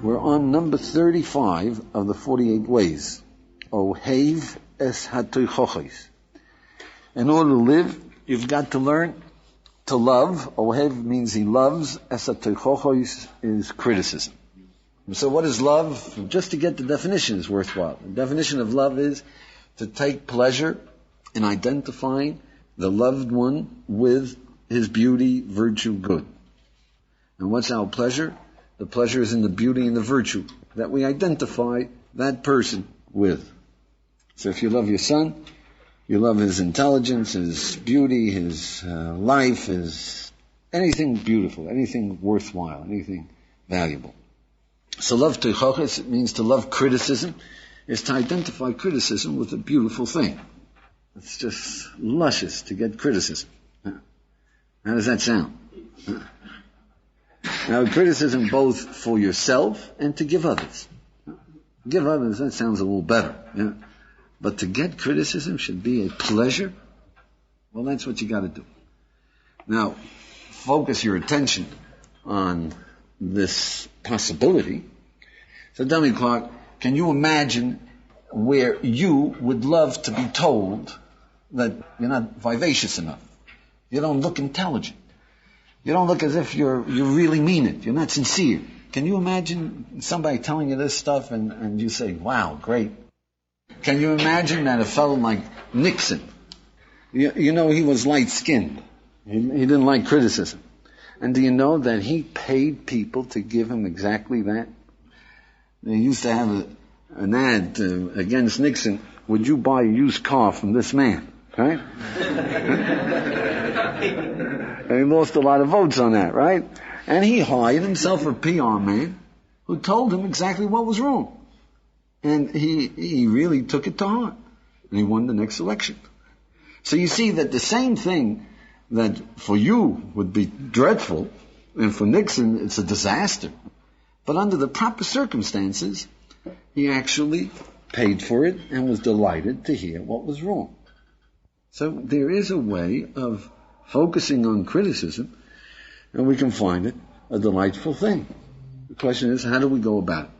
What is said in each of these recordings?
We're on number 35 of the 48 ways. Ohev es hatoichochos. In order to live, you've got to learn to love. Ohev means he loves. Es hatoichochos is criticism. So what is love? Just to get the definition is worthwhile. The definition of love is to take pleasure in identifying the loved one with his beauty, virtue, good. And what's our pleasure? The pleasure is in the beauty and the virtue that we identify that person with. So if you love your son, you love his intelligence, his beauty, his life, his anything beautiful, anything worthwhile, anything valuable. So love teichoches, it means to love criticism, is to identify criticism with a beautiful thing. It's just luscious to get criticism. How does that sound? Now, criticism both for yourself and to give others. Give others, that sounds a little better. Yeah? But to get criticism should be a pleasure. Well, that's what you got to do. Now, focus your attention on this possibility. So tell me, Clark, can you imagine where you would love to be told that you're not vivacious enough? You don't look intelligent. You don't look as if you really mean it. You're not sincere. Can you imagine somebody telling you this stuff and you say, wow, great. Can you imagine that a fellow like Nixon, you know he was light-skinned. He didn't like criticism. And do you know that he paid people to give him exactly that? They used to have an ad against Nixon, would you buy a used car from this man? Right? And he lost a lot of votes on that, right? And he hired himself a PR man who told him exactly what was wrong. And he really took it to heart. And he won the next election. So you see that the same thing that for you would be dreadful, and for Nixon it's a disaster. But under the proper circumstances, he actually paid for it and was delighted to hear what was wrong. So there is a way of focusing on criticism, and we can find it a delightful thing. The question is, how do we go about it?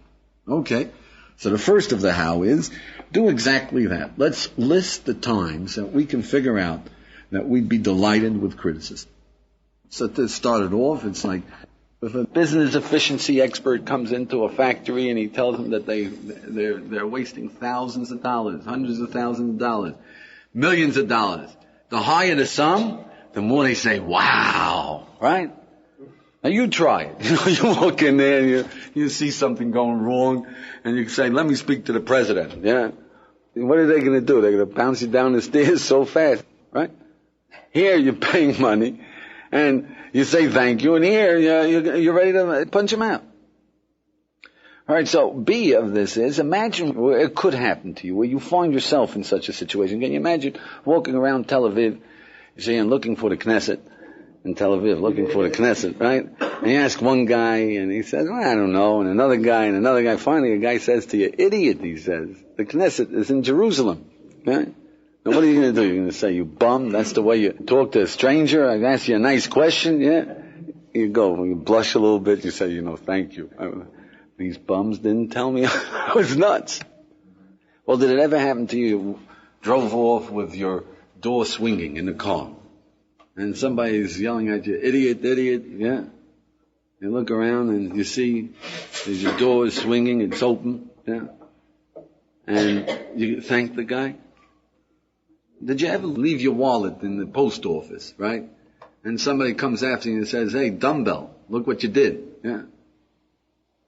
Okay, so the first of the how is, do exactly that. Let's list the times that we can figure out that we'd be delighted with criticism. So to start it off, it's like, if a business efficiency expert comes into a factory and he tells them that they're wasting thousands of dollars, hundreds of thousands of dollars, millions of dollars. The higher the sum, the more they say, wow, right? Now you try it. You walk in there and you see something going wrong and you say, let me speak to the president. Yeah. What are they going to do? They're going to bounce you down the stairs so fast, right? Here you're paying money and you say thank you, and here you're ready to punch them out. All right, so B of this is, imagine where it could happen to you, where you find yourself in such a situation. Can you imagine walking around Tel Aviv, you see, and looking for the Knesset in Tel Aviv, looking for the Knesset, right? And you ask one guy, and he says, well, I don't know, and another guy. Finally, a guy says to you, idiot, he says, the Knesset is in Jerusalem, right? Now, what are you going to do? You're going to say, you bum? That's the way you talk to a stranger? I ask you a nice question, yeah? You go, you blush a little bit, you say, thank you. These bums didn't tell me I was nuts. Well, did it ever happen to you drove off with your door swinging in the car, and somebody's yelling at you, idiot, yeah? You look around and you see your door is swinging, it's open, yeah? And you thank the guy. Did you ever leave your wallet in the post office, right? And somebody comes after you and says, hey, dumbbell, look what you did, yeah?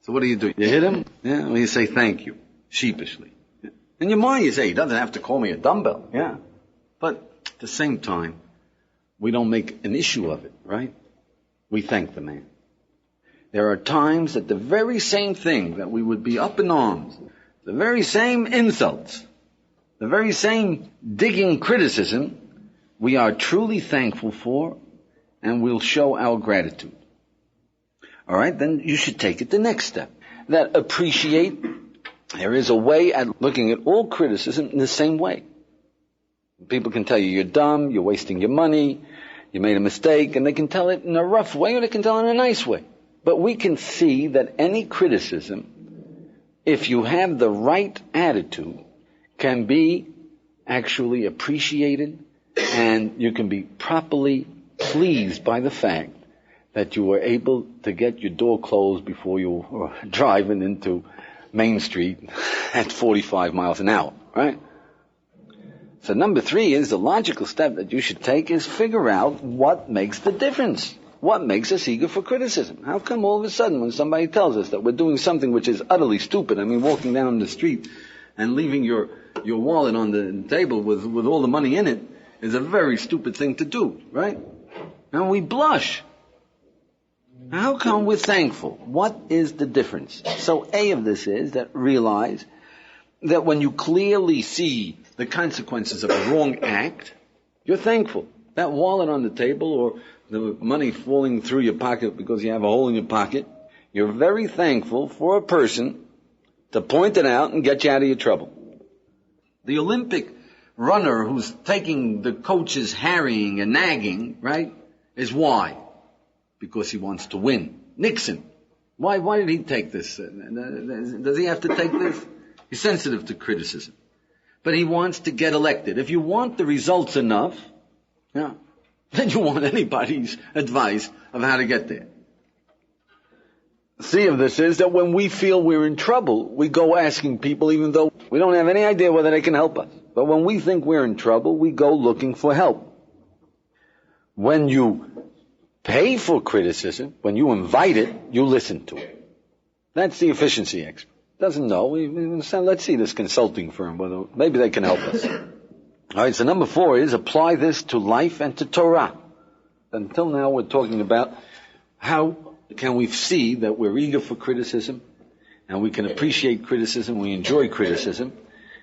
So what do? You hit him? Yeah? Or you say thank you, sheepishly. Yeah? In your mind you say, he doesn't have to call me a dumbbell, yeah? But at the same time, we don't make an issue of it, right? We thank the man. There are times that the very same thing that we would be up in arms, the very same insults, the very same digging criticism, we are truly thankful for, and we'll show our gratitude. All right, then you should take it the next step. That appreciate, there is a way at looking at all criticism in the same way. People can tell you you're dumb, you're wasting your money, you made a mistake, and they can tell it in a rough way or they can tell it in a nice way. But we can see that any criticism, if you have the right attitude, can be actually appreciated, and you can be properly pleased by the fact that you were able to get your door closed before you were driving into Main Street at 45 miles an hour, right? So number 3 is the logical step that you should take is figure out what makes the difference. What makes us eager for criticism? How come all of a sudden when somebody tells us that we're doing something which is utterly stupid, I mean walking down the street and leaving your wallet on the table with all the money in it is a very stupid thing to do, right? And we blush. How come we're thankful? What is the difference? So A of this is that realize that when you clearly see the consequences of a wrong act, you're thankful. That wallet on the table or the money falling through your pocket because you have a hole in your pocket, you're very thankful for a person to point it out and get you out of your trouble. The Olympic runner who's taking the coach's harrying and nagging, right, is why? Because he wants to win. Nixon. Why did he take this? Does he have to take this? He's sensitive to criticism. But he wants to get elected. If you want the results enough, then you want anybody's advice of how to get there. C of this is that when we feel we're in trouble, we go asking people even though we don't have any idea whether they can help us. But when we think we're in trouble, we go looking for help. When you pay for criticism, when you invite it, you listen to it. That's the efficiency expert. Doesn't know. Let's see this consulting firm, whether maybe they can help us. All right, so number 4 is apply this to life and to Torah. Until now we're talking about how can we see that we're eager for criticism and we can appreciate criticism, we enjoy criticism.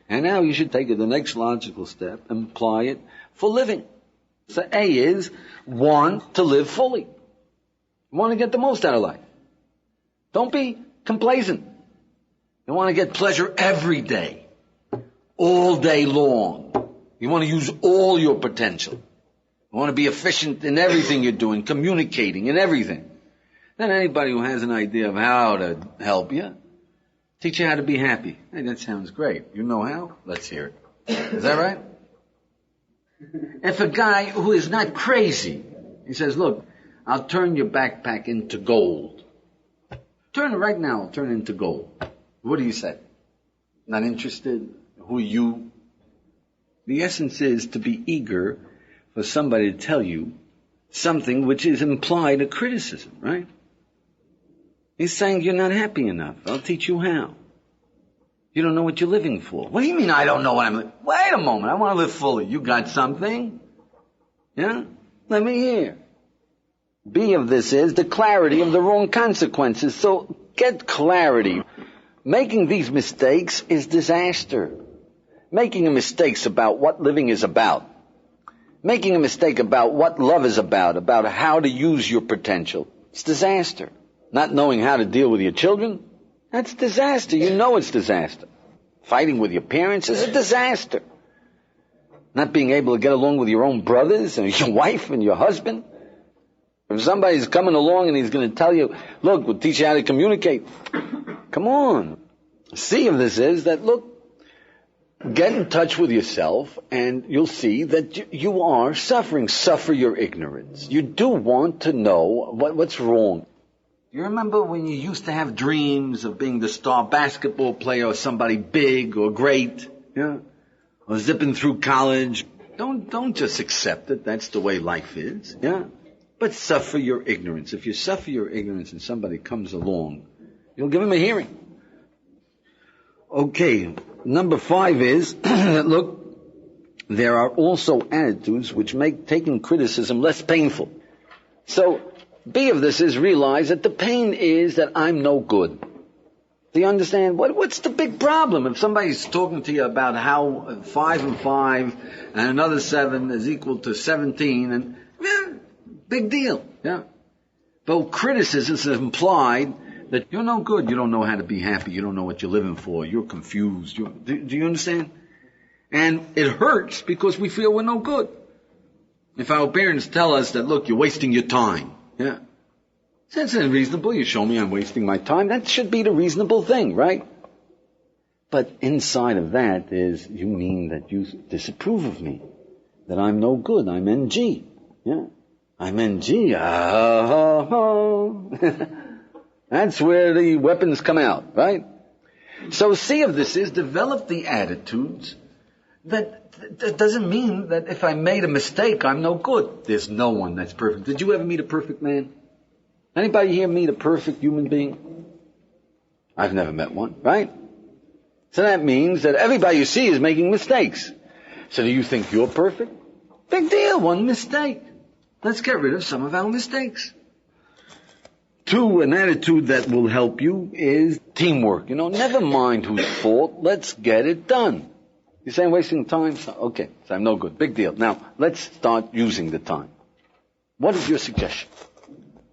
And now you should take it the next logical step and apply it for living. So A is want to live fully. Want to get the most out of life. Don't be complacent. You want to get pleasure every day, all day long. You want to use all your potential. You want to be efficient in everything you're doing, communicating in everything. Then anybody who has an idea of how to help you, teach you how to be happy. Hey, that sounds great. You know how? Let's hear it. Is that right? If a guy who is not crazy, he says, look, I'll turn your backpack into gold. Turn it right now, I'll turn it into gold. What do you say? Not interested? Who are you? The essence is to be eager for somebody to tell you something which is implied a criticism, right? He's saying you're not happy enough. I'll teach you how. You don't know what you're living for. What do you mean I don't know what I'm living? Wait a moment, I want to live fully. You got something? Yeah? Let me hear. B of this is the clarity of the wrong consequences. So get clarity. Making these mistakes is disaster. Making mistakes about what living is about. Making a mistake about what love is about how to use your potential. It's disaster. Not knowing how to deal with your children, that's disaster. You know it's disaster. Fighting with your parents is a disaster. Not being able to get along with your own brothers and your wife and your husband. If somebody's coming along and he's going to tell you, look, we'll teach you how to communicate. Come on. C of this is that, look, get in touch with yourself and you'll see that you are suffering. Suffer your ignorance. You do want to know what's wrong. You remember when you used to have dreams of being the star basketball player or somebody big or great, yeah? Or zipping through college? Don't just accept it. That's the way life is, yeah? But suffer your ignorance. If you suffer your ignorance and somebody comes along, you'll give him a hearing. Okay, number 5 is, look, there are also attitudes which make taking criticism less painful. So, B of this is realize that the pain is that I'm no good. Do you understand? What's the big problem? If somebody's talking to you about how 5 and 5 and another 7 is equal to 17, and big deal, yeah. But criticism is implied that you're no good. You don't know how to be happy. You don't know what you're living for. You're confused. Do you understand? And it hurts because we feel we're no good. If our parents tell us that, look, you're wasting your time, yeah, That's reasonable. You show me I'm wasting my time. That should be the reasonable thing, right? But inside of that is, you mean that you disapprove of me, that I'm no good, I'm NG. Yeah, I'm NG. That's where the weapons come out, right? So C of this is, develop the attitudes that doesn't mean that if I made a mistake, I'm no good. There's no one that's perfect. Did you ever meet a perfect man? Anybody here meet a perfect human being? I've never met one, right? So that means that everybody you see is making mistakes. So do you think you're perfect? Big deal, one mistake. Let's get rid of some of our mistakes. 2, an attitude that will help you is teamwork. Never mind whose fault. Let's get it done. You're saying wasting time? Okay, so I'm no good. Big deal. Now, let's start using the time. What is your suggestion?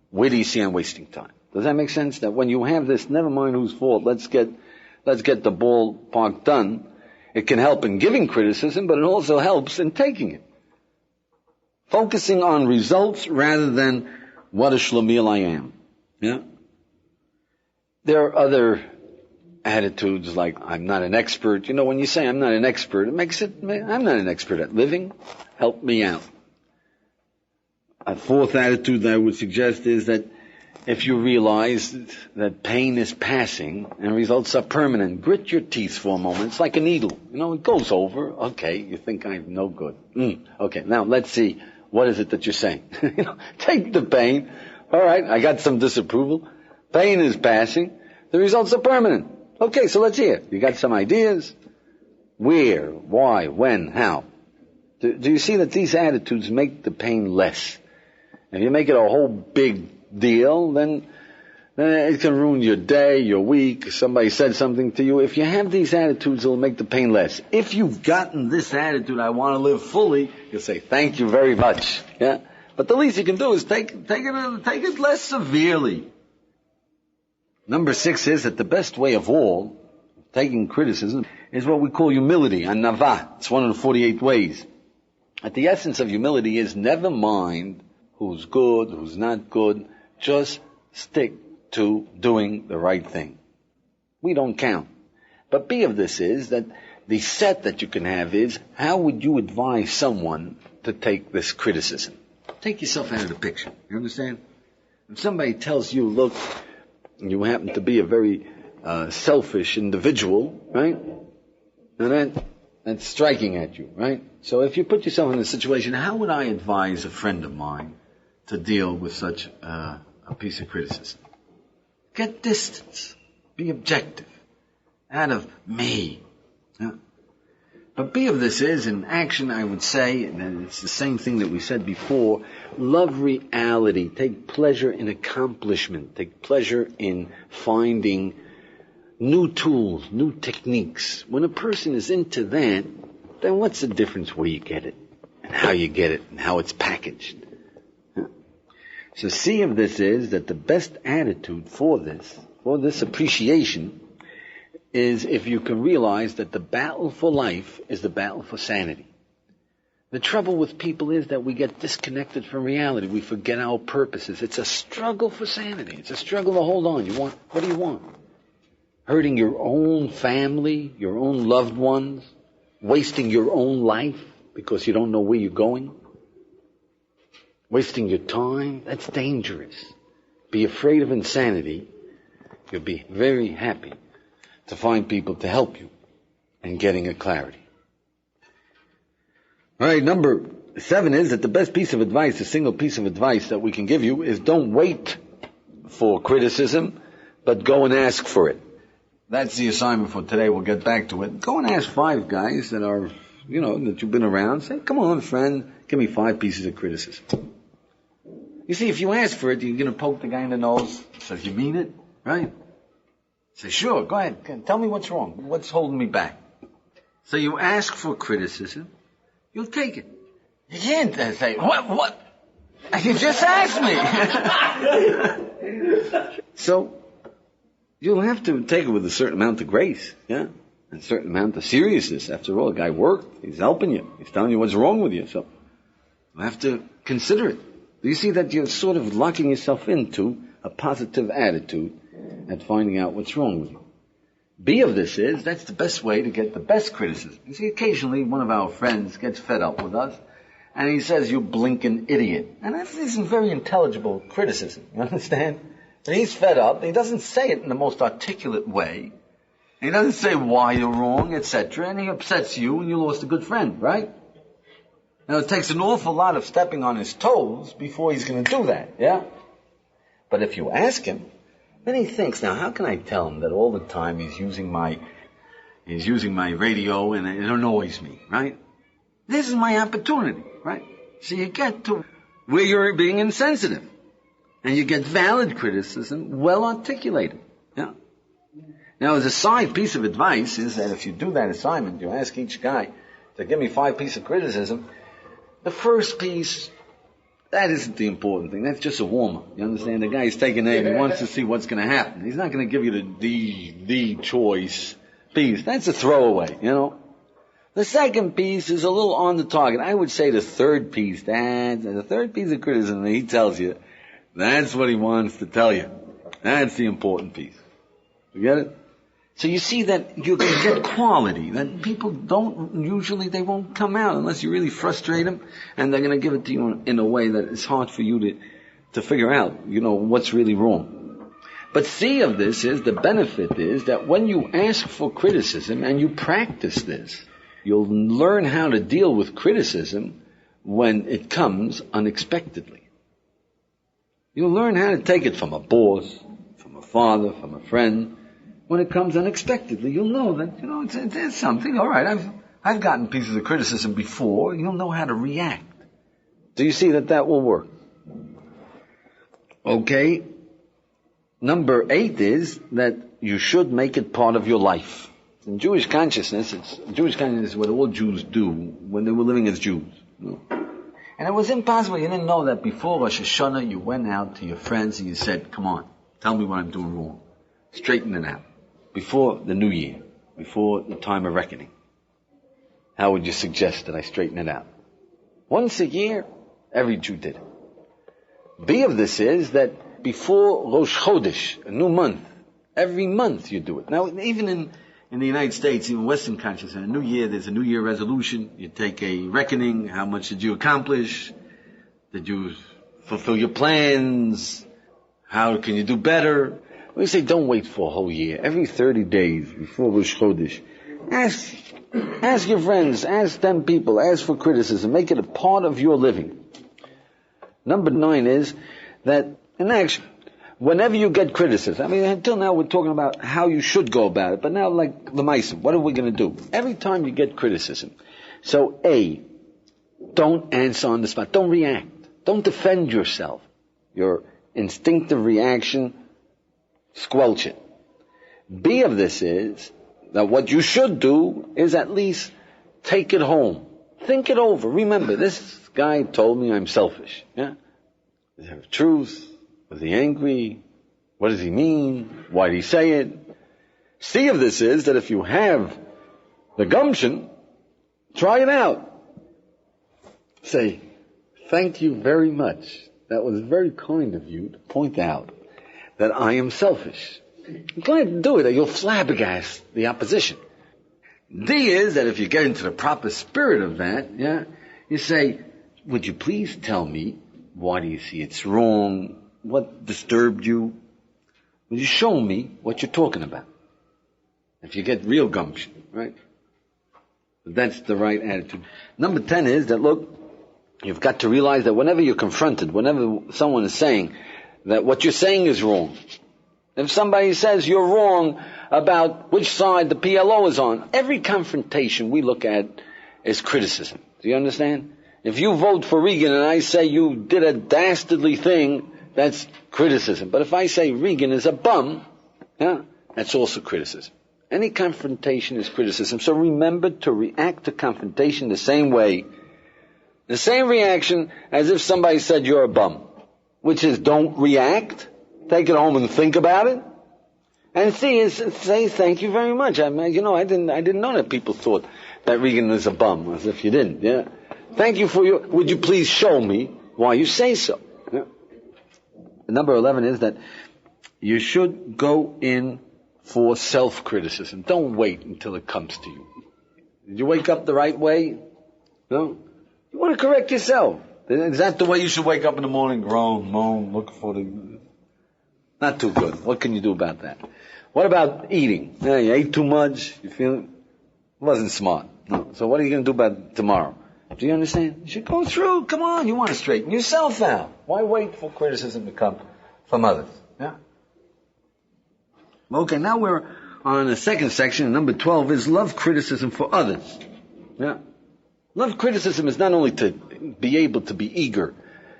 Where do you see I'm wasting time? Does that make sense? That when you have this, never mind whose fault, let's get the ballpark done. It can help in giving criticism, but it also helps in taking it. Focusing on results rather than what a shlemiel I am. Yeah. There are other attitudes like I'm not an expert. When you say I'm not an expert, it makes it, I'm not an expert at living. Help me out. A 4th attitude that I would suggest is that if you realize that pain is passing and results are permanent, grit your teeth for a moment. It's like a needle. It goes over. Okay, you think I'm no good. Okay, now let's see. What is it that you're saying? Take the pain. All right, I got some disapproval. Pain is passing. The results are permanent. Okay, so let's hear. You got some ideas? Where? Why? When? How? Do you see that these attitudes make the pain less? If you make it a whole big deal, then it can ruin your day, your week. Somebody said something to you. If you have these attitudes, it'll make the pain less. If you've gotten this attitude, I want to live fully, you'll say, thank you very much. Yeah? But the least you can do is take it less severely. Number 6 is that the best way of all, taking criticism, is what we call humility, anava. It's one of the 48 ways. At the essence of humility is never mind who's good, who's not good. Just stick to doing the right thing. We don't count. But B of this is that the set that you can have is, how would you advise someone to take this criticism? Take yourself out of the picture. You understand? If somebody tells you, look, you happen to be a very selfish individual, right? And that's striking at you, right? So if you put yourself in a situation, how would I advise a friend of mine to deal with such a piece of criticism? Get distance. Be objective. Out of me. Yeah. But B of this is, in action, I would say, and it's the same thing that we said before, love reality. Take pleasure in accomplishment. Take pleasure in finding new tools, new techniques. When a person is into that, then what's the difference where you get it, and how you get it, and how it's packaged? So C of this is that the best attitude for this appreciation, is if you can realize that the battle for life is the battle for sanity. The trouble with people is that we get disconnected from reality. We forget our purposes. It's a struggle for sanity. It's a struggle to hold on. What do you want? Hurting your own family, your own loved ones, wasting your own life because you don't know where you're going? Wasting your time? That's dangerous. Be afraid of insanity. You'll be very happy to find people to help you in getting a clarity. All right, number 7 is that the best piece of advice, the single piece of advice that we can give you, is don't wait for criticism, but go and ask for it. That's the assignment for today. We'll get back to it. Go and ask 5 guys that are, that you've been around. Say, come on, friend, give me 5 pieces of criticism. You see, if you ask for it, you're going to poke the guy in the nose. So if you mean it, right? Say, sure, go ahead. Tell me what's wrong. What's holding me back? So you ask for criticism, you'll take it. You can't say, what? You just asked me. So you'll have to take it with a certain amount of grace, yeah? And a certain amount of seriousness. After all, the guy worked. He's helping you. He's telling you what's wrong with you. So you have to consider it. Do you see that you're sort of locking yourself into a positive attitude at finding out what's wrong with you? B of this is, that's the best way to get the best criticism. You see, occasionally one of our friends gets fed up with us, and he says, you blinking idiot. And that isn't very intelligible criticism, you understand? And he's fed up, and he doesn't say it in the most articulate way. He doesn't say why you're wrong, etc., and he upsets you, and you lost a good friend, right? Now, it takes an awful lot of stepping on his toes before he's going to do that, yeah? But if you ask him, then he thinks, now how can I tell him that all the time he's using my radio and it annoys me, right? This is my opportunity, right? So you get to where you're being insensitive. And you get valid criticism, well articulated, yeah? Now, as a side piece of advice is that if you do that assignment, you ask each guy to give me 5 pieces of criticism, the first piece, that isn't the important thing. That's just a warm-up. You understand? The guy's taking aim. He wants to see what's going to happen. He's not going to give you the choice piece. That's a throwaway, you know. The second piece is a little on the target. I would say the third piece, the third piece of criticism that he tells you, that's what he wants to tell you. That's the important piece. You get it? So you see that you can get quality, that people they won't come out unless you really frustrate them, and they're going to give it to you in a way that it's hard for you to figure out, you know, what's really wrong. But C of this is, the benefit is that when you ask for criticism and you practice this, you'll learn how to deal with criticism when it comes unexpectedly. You'll learn how to take it from a boss, from a father, from a friend. When it comes unexpectedly, you'll know that, you know, it's something. All right, I've gotten pieces of criticism before. You'll know how to react. Do you see that will work? Okay. Number 8 is that you should make it part of your life. In Jewish consciousness is what all Jews do when they were living as Jews. You know? And it was impossible. You didn't know that before Rosh Hashanah you went out to your friends and you said, come on, tell me what I'm doing wrong. Straighten it out. Before the new year, before the time of reckoning. How would you suggest that I straighten it out? Once a year, every Jew did it. B of this is that before Rosh Chodesh, a new month, every month you do it. Now, even in the United States, even Western consciousness, a new year, there's a new year resolution. You take a reckoning. How much did you accomplish? Did you fulfill your plans? How can you do better? We say don't wait for a whole year. Every 30 days before Rosh Chodesh, ask your friends, ask them people, ask for criticism. Make it a part of your living. Number 9 is that, in action, whenever you get criticism, I mean, until now we're talking about how you should go about it, but now like the Meisim, what are we going to do? Every time you get criticism. So A, don't answer on the spot. Don't react. Don't defend yourself. Your instinctive reaction, squelch it. B of this is that what you should do is at least take it home. Think it over. Remember, this guy told me I'm selfish. Yeah? Is there truth? Was he angry? What does he mean? Why did he say it? C of this is that if you have the gumption, try it out. Say, thank you very much. That was very kind of you to point out that I am selfish. I'm glad to do it, or you'll flabbergast the opposition. D is that if you get into the proper spirit of that, yeah, you say, would you please tell me, why do you see it's wrong? What disturbed you? Would you show me what you're talking about? If you get real gumption, right? That's the right attitude. Number 10 is that, look, you've got to realize that whenever you're confronted, whenever someone is saying that what you're saying is wrong, if somebody says you're wrong about which side the PLO is on, every confrontation we look at is criticism. Do you understand? If you vote for Reagan and I say you did a dastardly thing, that's criticism. But if I say Reagan is a bum, yeah, that's also criticism. Any confrontation is criticism. So remember to react to confrontation the same way, the same reaction as if somebody said you're a bum, which is don't react, take it home and think about it, and say thank you very much. I didn't know that people thought that Reagan was a bum, as if you didn't. Yeah, thank you for would you please show me why you say so? number 11 is that you should go in for self-criticism. Don't wait until it comes to you. Did you wake up the right way? No? You want to correct yourself. Is that the way you should wake up in the morning? Groan, moan, look for the... Not too good. What can you do about that? What about eating? Yeah, you ate too much. You feel it wasn't smart. No. So what are you going to do about it tomorrow? Do you understand? You should go through. Come on, you want to straighten yourself out. Why wait for criticism to come from others? Yeah. Okay, now we're on the second section. Number 12 is love criticism for others. Yeah. Love criticism is not only to be able to be eager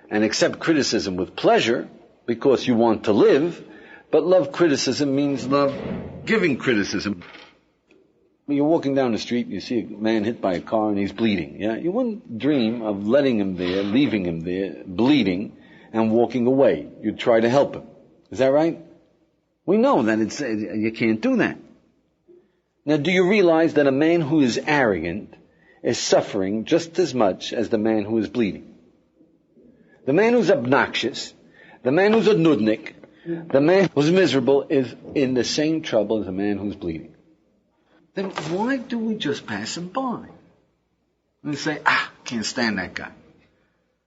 and accept criticism with pleasure because you want to live, but love criticism means love giving criticism. When you're walking down the street, you see a man hit by a car and he's bleeding. Yeah, you wouldn't dream of letting him there, leaving him there, bleeding, and walking away. You'd try to help him. Is that right? We know that you can't do that. Now, do you realize that a man who is arrogant is suffering just as much as the man who is bleeding? The man who's obnoxious, the man who's a nudnik, the man who's miserable is in the same trouble as the man who's bleeding. Then why do we just pass him by? And say, can't stand that guy.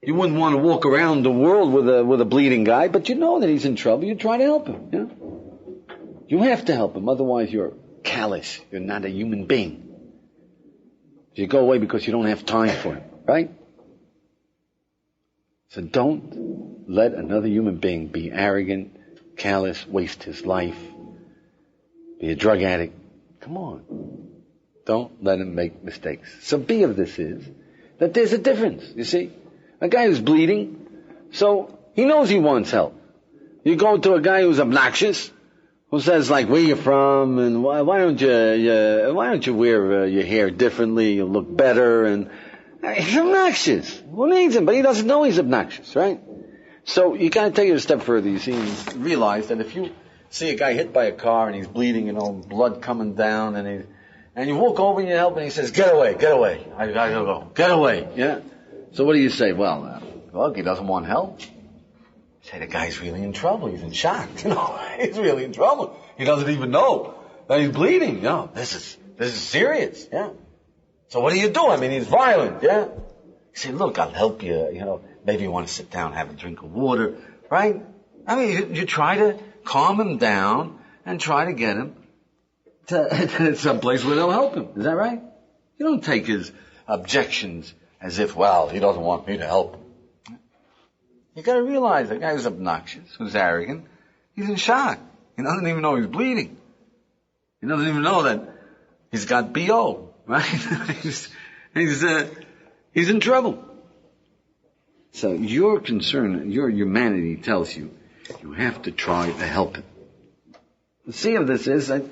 You wouldn't want to walk around the world with a bleeding guy, but you know that he's in trouble. You try to help him. Yeah? You have to help him, otherwise you're callous. You're not a human being. You go away because you don't have time for him, right? So don't let another human being be arrogant, callous, waste his life, be a drug addict. Come on. Don't let him make mistakes. So B of this is that there's a difference, you see. A guy who's bleeding, so he knows he wants help. You go to a guy who's obnoxious, who says like, where you from, and why don't you wear your hair differently, you'll look better, and he's obnoxious. Who needs him? But he doesn't know he's obnoxious, right? So you gotta take it a step further, you see, and realize that if you see a guy hit by a car and he's bleeding, blood coming down, and you walk over and you help, and he says, get away, I gotta go, get away, yeah? So what do you say? Well, look, he doesn't want help. Say the guy's really in trouble. He's in shock. He's really in trouble. He doesn't even know that he's bleeding. This is serious. Yeah. So what do you do? I mean, he's violent. Yeah. You say, look, I'll help you. Maybe you want to sit down, have a drink of water, right? I mean, you try to calm him down and try to get him to some place where they'll help him. Is that right? You don't take his objections as if, well, he doesn't want me to help him. You gotta realize the guy who's obnoxious, who's arrogant, he's in shock. He doesn't even know he's bleeding. He doesn't even know that he's got BO, right? he's in trouble. So your concern, your humanity tells you, you have to try to help him. The C of this is that,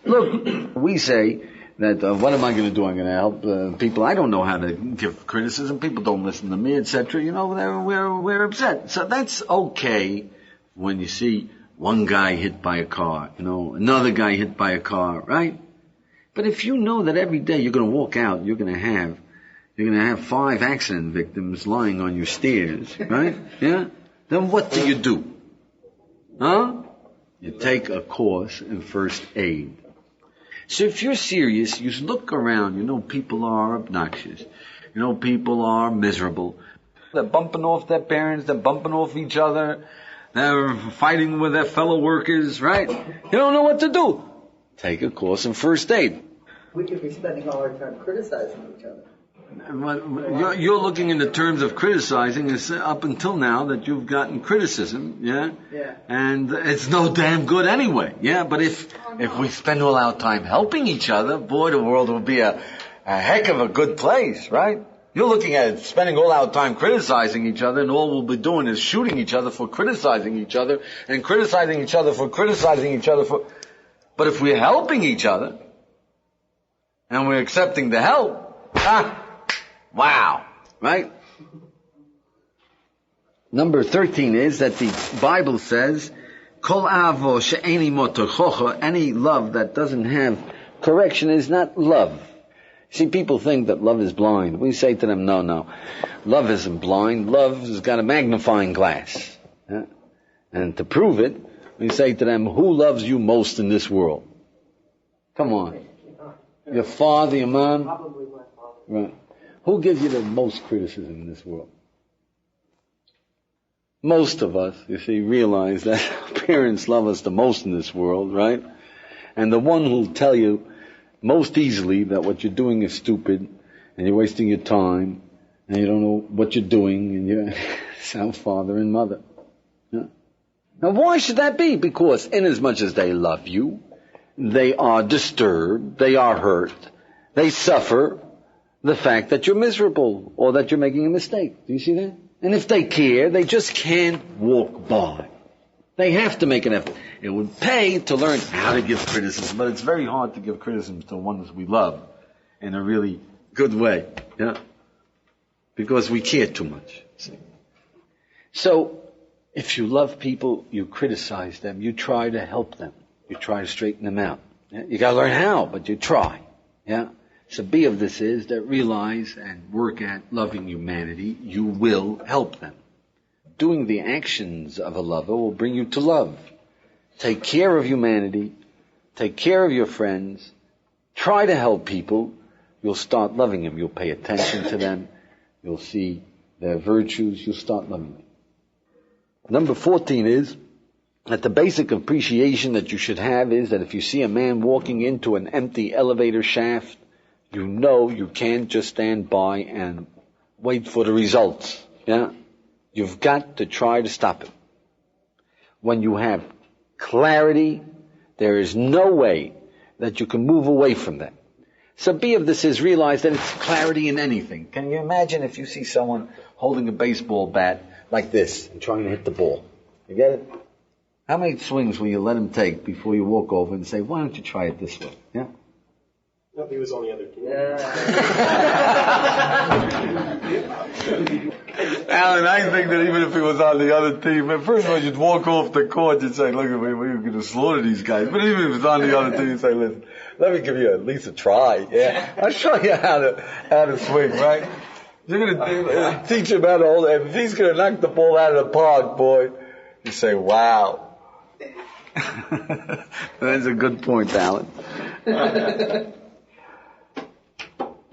look, we say that, what am I going to do? I'm going to help people. I don't know how to give criticism. People don't listen to me, etc. We're upset. So that's okay when you see one guy hit by a car, another guy hit by a car, right? But if you know that every day you're going to walk out, you're going to have 5 accident victims lying on your stairs, right? Yeah? Then what do? Huh? You take a course in first aid. So if you're serious, you look around, people are obnoxious. People are miserable. They're bumping off their parents, they're bumping off each other, they're fighting with their fellow workers, right? You don't know what to do. Take a course in first aid. We could be spending all our time criticizing each other. You're looking in the terms of criticizing up until now that you've gotten criticism, yeah? Yeah. And it's no damn good anyway, yeah? But if we spend all our time helping each other, boy, the world will be a heck of a good place, right? You're looking at it, spending all our time criticizing each other, and all we'll be doing is shooting each other for criticizing each other, and criticizing each other for criticizing each other for... But if we're helping each other, and we're accepting the help, wow, right? Number 13 is that the Bible says, Kol avo she'eni motochocha, any love that doesn't have correction is not love. See, people think that love is blind. We say to them, no. Love isn't blind. Love has got a magnifying glass. Yeah? And to prove it, we say to them, who loves you most in this world? Come on. Your father, your mom? Probably my father. Right. Who gives you the most criticism in this world? Most of us, you see, realize that our parents love us the most in this world, right? And the one who'll tell you most easily that what you're doing is stupid, and you're wasting your time, and you don't know what you're doing, and you're it's our father and mother. Yeah? Now why should that be? Because inasmuch as they love you, they are disturbed, they are hurt, they suffer the fact that you're miserable, or that you're making a mistake. Do you see that? And if they care, they just can't walk by. They have to make an effort. It would pay to learn how to give criticism, but it's very hard to give criticism to ones we love in a really good way, yeah? Because we care too much. See? So, if you love people, you criticize them, you try to help them, you try to straighten them out. Yeah? You gotta learn how, but you try, yeah? So B of this is that realize and work at loving humanity, you will help them. Doing the actions of a lover will bring you to love. Take care of humanity, take care of your friends, try to help people, you'll start loving them. You'll pay attention to them, you'll see their virtues, you'll start loving them. Number 14 is that the basic appreciation that you should have is that if you see a man walking into an empty elevator shaft, you know you can't just stand by and wait for the results. Yeah? You've got to try to stop it. When you have clarity, there is no way that you can move away from that. So B of this is realize that it's clarity in anything. Can you imagine if you see someone holding a baseball bat like this and trying to hit the ball? You get it? How many swings will you let him take before you walk over and say, why don't you try it this way? Yeah? No, he was on the other team. Alan, I think that even if he was on the other team, first of all, you'd walk off the court and say, look, we're going to slaughter these guys. But even if he was on the other team, you'd say, listen, let me give you at least a try. Yeah, I'll show you how to swing, right? You're going to teach him how to hold it. If he's going to knock the ball out of the park, boy, you say, wow. That's a good point, Alan.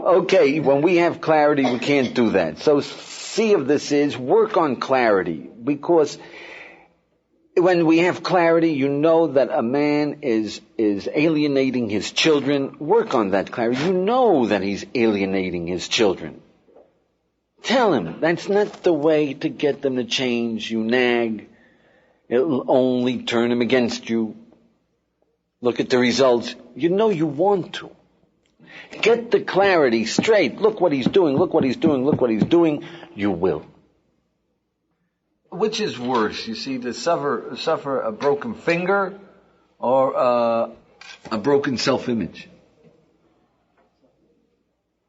Okay, when we have clarity, we can't do that. So C of this is work on clarity, because when we have clarity, you know that a man is alienating his children. Work on that clarity. You know that he's alienating his children. Tell him that's not the way to get them to change. You nag. It'll only turn him against you. Look at the results. You know you want to. Get the clarity straight. Look what he's doing, look what he's doing, look what he's doing. You will. Which is worse, you see, to suffer a broken finger or a broken self-image?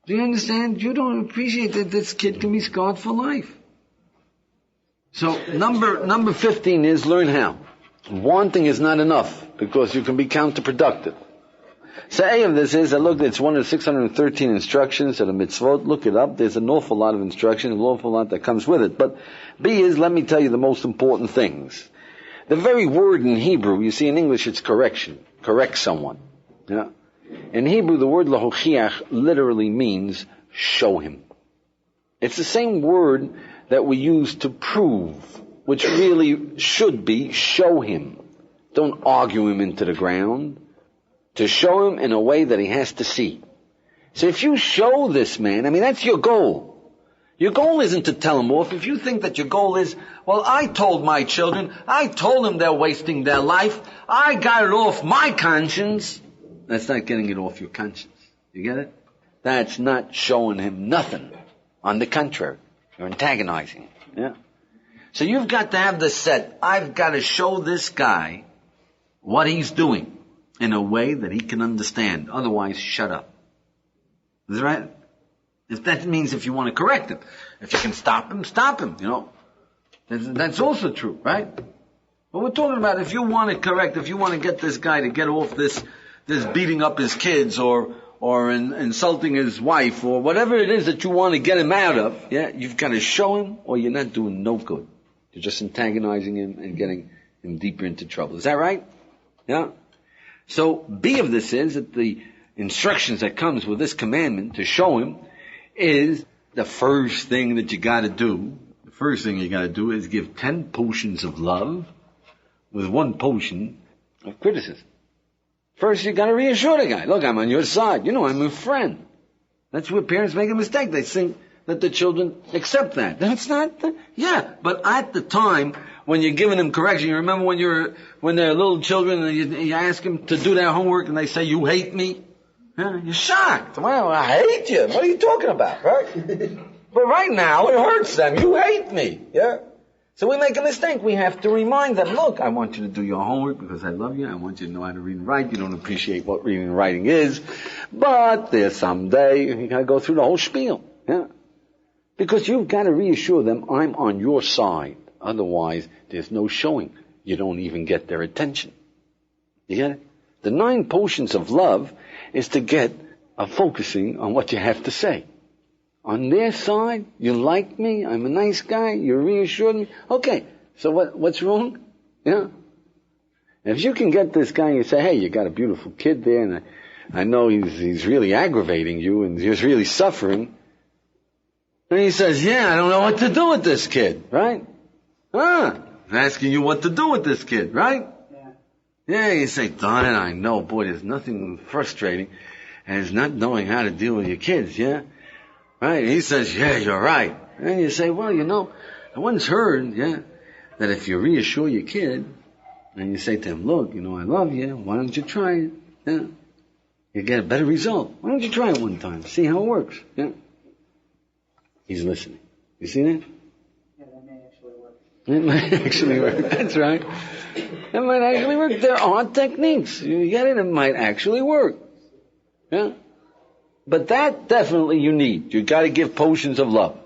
Do you understand? You don't appreciate that this kid can be scarred for life. So number 15 is learn how. Wanting is not enough, because you can be counterproductive. So A of this is that look, it's one of the 613 instructions at a mitzvot. Look it up. There's an awful lot of instruction, an awful lot that comes with it. But B is, let me tell you the most important things. The very word in Hebrew, you see in English it's correction. Correct someone. Yeah. In Hebrew, the word lahochiach literally means show him. It's the same word that we use to prove, which really should be show him. Don't argue him into the ground. To show him in a way that he has to see. So if you show this man, I mean, that's your goal. Your goal isn't to tell him off. If you think that your goal is, well, I told my children, I told them they're wasting their life, I got it off my conscience, that's not getting it off your conscience. You get it? That's not showing him nothing. On the contrary, you're antagonizing him. Yeah? So you've got to have this set. I've got to show this guy what he's doing in a way that he can understand. Otherwise, shut up. Is that right? If that means if you want to correct him. If you can stop him, you know. That's also true, right? But we're talking about if you want to correct, if you want to get this guy to get off this beating up his kids or insulting his wife or whatever it is that you want to get him out of, yeah, you've got to show him or you're not doing no good. You're just antagonizing him and getting him deeper into trouble. Is that right? Yeah. So B of this is that the instructions that comes with this commandment to show him is the first thing that you got to do. The first thing you got to do is give 10 potions of love with 1 potion of criticism. First, you got to reassure the guy. Look, I'm on your side. You know, I'm your friend. That's where parents make a mistake. They think that the children accept that. That's not. Yeah, but at the time when you're giving them correction, you remember when they're little children and you ask them to do their homework and they say, "You hate me." Yeah, you're shocked. Well, I hate you. What are you talking about, right? But right now it hurts them. You hate me. Yeah. So we make a mistake. We have to remind them, look, I want you to do your homework because I love you. I want you to know how to read and write. You don't appreciate what reading and writing is. But there's someday you got to go through the whole spiel. Yeah. Because you've got to reassure them, I'm on your side. Otherwise, there's no showing. You don't even get their attention. You get it? The 9 potions of love is to get a focusing on what you have to say. On their side, you like me, I'm a nice guy, you reassured me. Okay, so what's wrong? Yeah. If you can get this guy and you say, hey, you got a beautiful kid there, and I know he's really aggravating you, and he's really suffering. And he says, yeah, I don't know what to do with this kid, right? I'm asking you what to do with this kid, right? Yeah, you say, darn it, I know, boy, there's nothing frustrating as not knowing how to deal with your kids, yeah? Right? He says, yeah, you're right. And you say, well, you know, I once heard, yeah, that if you reassure your kid, and you say to him, look, you know, I love you, why don't you try it? Yeah. You get a better result. Why don't you try it one time? See how it works. Yeah. He's listening. You see that? Yeah, that may actually work. It might actually work. That's right. It might actually work. There are techniques. You get it? It might actually work. Yeah. But that definitely you need. You got to give potions of love.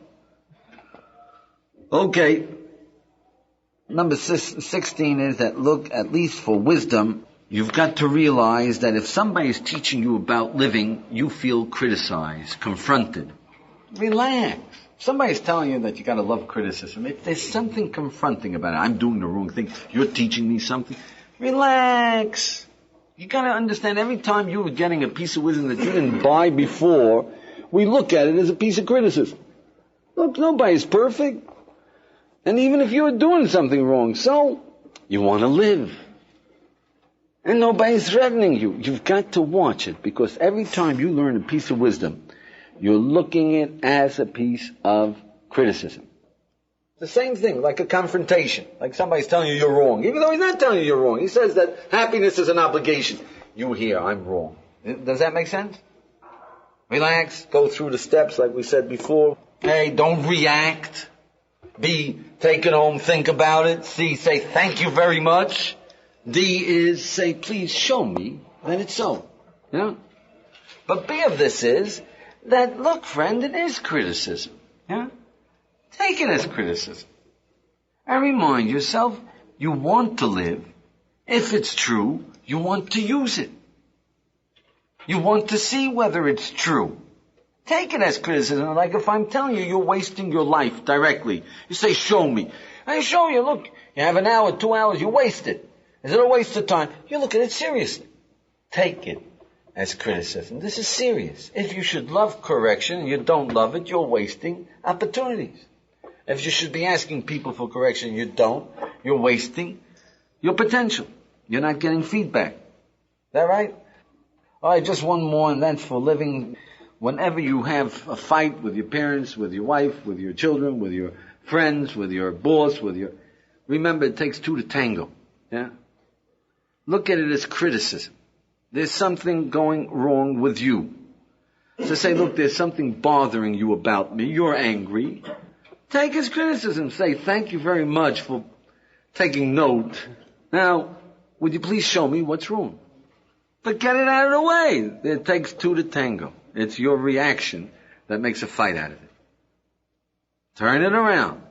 Okay. Number 16 is that, look, at least for wisdom, you've got to realize that if somebody is teaching you about living, you feel criticized, confronted. Relax. If somebody's telling you that you got to love criticism, if there's something confronting about it, I'm doing the wrong thing, you're teaching me something, relax. You got to understand, every time you were getting a piece of wisdom that you didn't buy before, we look at it as a piece of criticism. Look, nobody's perfect. And even if you're doing something wrong, so you want to live. And nobody's threatening you. You've got to watch it, because every time you learn a piece of wisdom, you're looking at it as a piece of criticism. The same thing, like a confrontation. Like somebody's telling you you're wrong. Even though he's not telling you you're wrong. He says that happiness is an obligation. You hear, I'm wrong. Does that make sense? Relax. Go through the steps like we said before. A, don't react. B, take it home, think about it. C, say thank you very much. D is say, please show me that it's so. Yeah? But B of this is that, look, friend, it is criticism. Yeah? Take it as criticism. And remind yourself, you want to live. If it's true, you want to use it. You want to see whether it's true. Take it as criticism. Like if I'm telling you you're wasting your life directly, you say, show me. I show you, look, you have an hour, 2 hours, you waste it. Is it a waste of time? You look at it seriously. Take it as criticism. This is serious. If you should love correction and you don't love it, you're wasting opportunities. If you should be asking people for correction and you don't, you're wasting your potential. You're not getting feedback. Is that right? All right, just one more, and that's for living. Whenever you have a fight with your parents, with your wife, with your children, with your friends, with your boss, remember, it takes 2 to tango. Yeah? Look at it as criticism. There's something going wrong with you. So say, look, there's something bothering you about me. You're angry. Take his criticism. Say, thank you very much for taking note. Now, would you please show me what's wrong? But get it out of the way. It takes 2 to tango. It's your reaction that makes a fight out of it. Turn it around.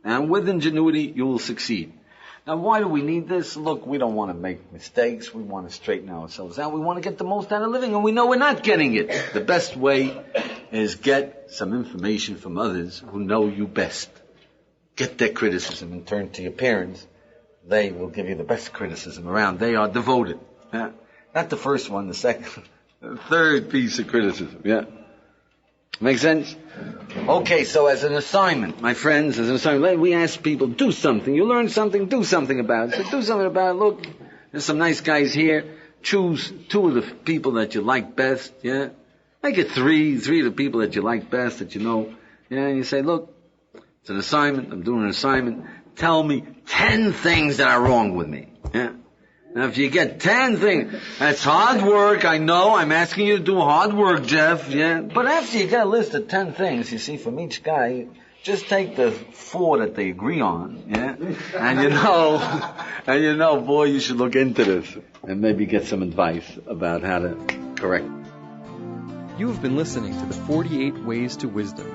And with ingenuity, you will succeed. Now, why do we need this? Look, we don't want to make mistakes. We want to straighten ourselves out. We want to get the most out of living, and we know we're not getting it. The best way is get some information from others who know you best. Get their criticism and turn to your parents. They will give you the best criticism around. They are devoted. Yeah? Not the first one, the second, the third piece of criticism. Yeah? Make sense? Okay, so as an assignment, my friends, as an assignment, we ask people, do something. You learn something, do something about it. So do something about it. Look, there's some nice guys here. Choose 2 of the people that you like best. Yeah? Make it 3 of the people that you like best, that you know. Yeah, and you say, look, it's an assignment. I'm doing an assignment. Tell me 10 things that are wrong with me. Yeah? Now, if you get 10 things, that's hard work, I know. I'm asking you to do hard work, Jeff. Yeah? But after you get a list of 10 things, you see, from each guy, just take the 4 that they agree on. Yeah? And you know, boy, you should look into this and maybe get some advice about how to correct it. You have been listening to the 48 Ways to Wisdom.